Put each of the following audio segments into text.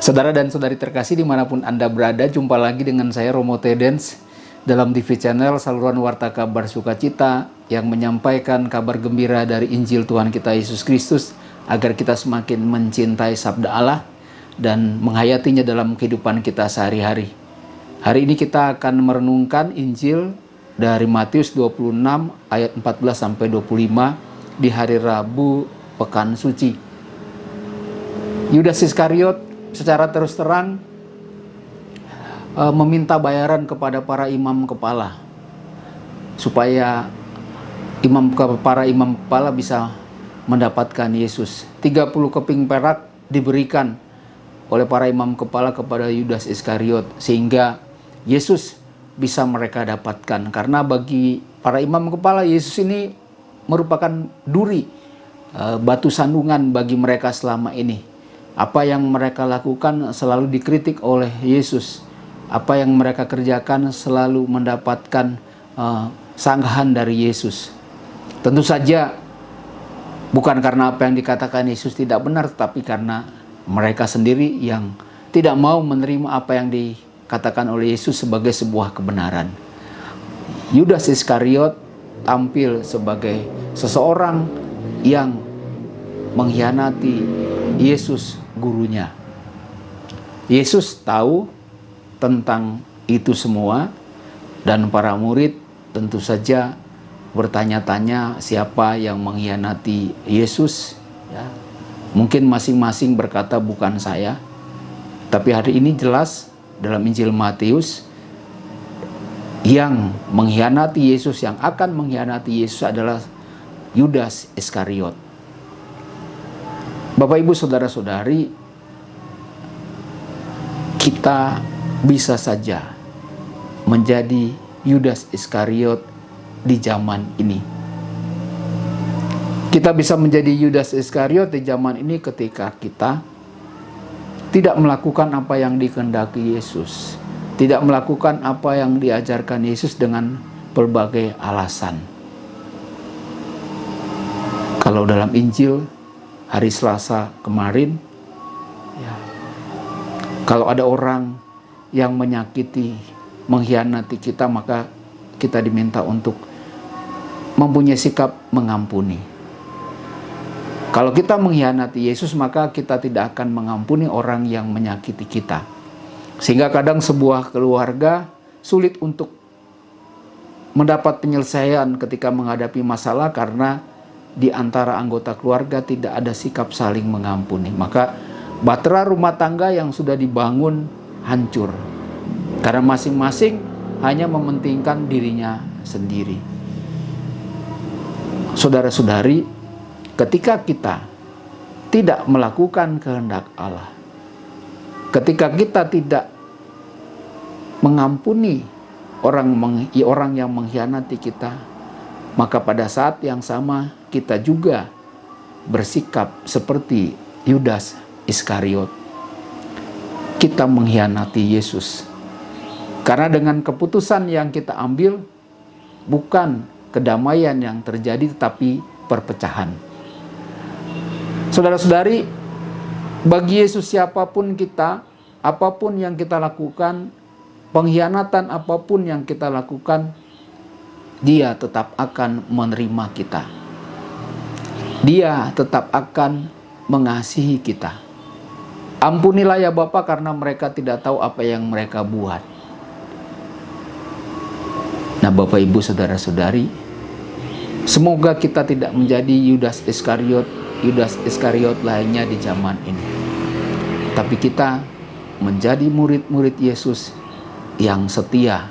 Saudara dan saudari terkasih dimanapun Anda berada, jumpa lagi dengan saya Romo Tedens dalam TV channel saluran Warta Kabar Sukacita yang menyampaikan kabar gembira dari Injil Tuhan kita Yesus Kristus agar kita semakin mencintai sabda Allah dan menghayatinya dalam kehidupan kita sehari-hari. Hari ini kita akan merenungkan Injil dari Matius 26 ayat 14-25 di hari Rabu Pekan Suci. Yudas Iskariot secara terus terang meminta bayaran kepada para imam kepala supaya para imam kepala bisa mendapatkan Yesus. 30 keping perak diberikan oleh para imam kepala kepada Yudas Iskariot sehingga Yesus bisa mereka dapatkan. Karena bagi para imam kepala, Yesus ini merupakan duri, batu sandungan bagi mereka selama ini. Apa yang mereka lakukan selalu dikritik oleh Yesus. Apa yang mereka kerjakan selalu mendapatkan sanggahan dari Yesus. Tentu saja bukan karena apa yang dikatakan Yesus tidak benar, tetapi karena mereka sendiri yang tidak mau menerima apa yang dikatakan oleh Yesus sebagai sebuah kebenaran. Yudas Iskariot tampil sebagai seseorang yang mengkhianati Yesus gurunya. Yesus tahu tentang itu semua dan para murid tentu saja bertanya-tanya siapa yang mengkhianati Yesus. Ya. Mungkin masing-masing berkata bukan saya. Tapi hari ini jelas dalam Injil Matius yang mengkhianati Yesus, yang akan mengkhianati Yesus adalah Yudas Iskariot. Bapak, Ibu, Saudara-saudari, kita bisa saja menjadi Yudas Iskariot di zaman ini. Kita bisa menjadi Yudas Iskariot di zaman ini ketika kita tidak melakukan apa yang dikehendaki Yesus, tidak melakukan apa yang diajarkan Yesus dengan berbagai alasan. Kalau dalam Injil hari Selasa kemarin, ya, kalau ada orang yang menyakiti, mengkhianati kita, maka kita diminta untuk mempunyai sikap mengampuni. Kalau kita mengkhianati Yesus, maka kita tidak akan mengampuni orang yang menyakiti kita. Sehingga kadang sebuah keluarga sulit untuk mendapat penyelesaian ketika menghadapi masalah karena di antara anggota keluarga tidak ada sikap saling mengampuni. Maka bahtera rumah tangga yang sudah dibangun hancur karena masing-masing hanya mementingkan dirinya sendiri. Saudara-saudari, ketika kita tidak melakukan kehendak Allah, ketika kita tidak mengampuni orang yang mengkhianati kita, maka pada saat yang sama kita juga bersikap seperti Yudas Iskariot. Kita mengkhianati Yesus. Karena dengan keputusan yang kita ambil bukan kedamaian yang terjadi tetapi perpecahan. Saudara-saudari, bagi Yesus siapapun kita, apapun yang kita lakukan, pengkhianatan apapun yang kita lakukan, Dia tetap akan menerima kita. Dia tetap akan mengasihi kita. Ampunilah ya Bapa karena mereka tidak tahu apa yang mereka buat. Nah, Bapak, Ibu, Saudara-saudari, semoga kita tidak menjadi Yudas Iskariot lainnya di zaman ini. Tapi kita menjadi murid-murid Yesus yang setia.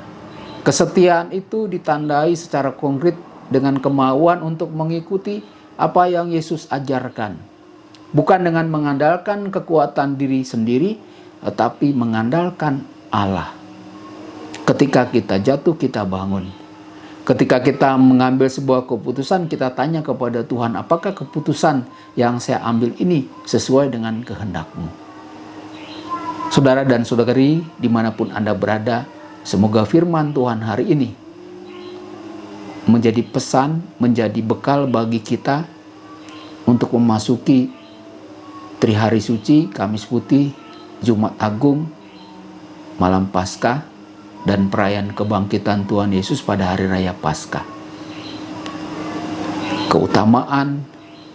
Kesetiaan itu ditandai secara konkret dengan kemauan untuk mengikuti apa yang Yesus ajarkan. Bukan dengan mengandalkan kekuatan diri sendiri, tetapi mengandalkan Allah. Ketika kita jatuh, kita bangun. Ketika kita mengambil sebuah keputusan, kita tanya kepada Tuhan, apakah keputusan yang saya ambil ini sesuai dengan kehendak-Mu? Saudara dan saudari, dimanapun Anda berada, semoga firman Tuhan hari ini menjadi pesan, menjadi bekal bagi kita untuk memasuki Trihari Suci, Kamis Putih, Jumat Agung, malam Paskah, dan perayaan kebangkitan Tuhan Yesus pada hari raya Paskah. Keutamaan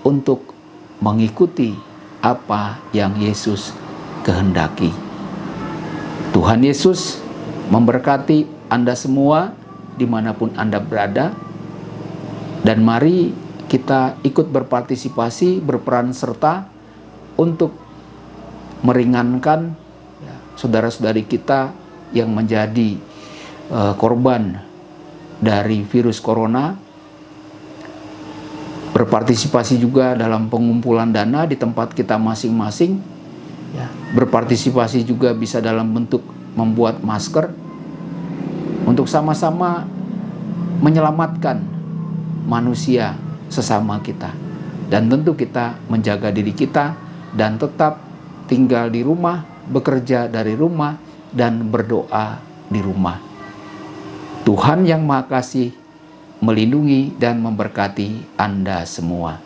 untuk mengikuti apa yang Yesus kehendaki. Tuhan Yesus memberkati Anda semua dimanapun Anda berada, dan mari kita ikut berpartisipasi, berperan serta untuk meringankan saudara-saudari kita yang menjadi korban dari virus corona. Berpartisipasi juga dalam pengumpulan dana di tempat kita masing-masing. Berpartisipasi juga bisa dalam bentuk membuat masker untuk sama-sama menyelamatkan manusia sesama kita. Dan tentu kita menjaga diri kita dan tetap tinggal di rumah, bekerja dari rumah, dan berdoa di rumah. Tuhan yang Maha Kasih melindungi dan memberkati Anda semua.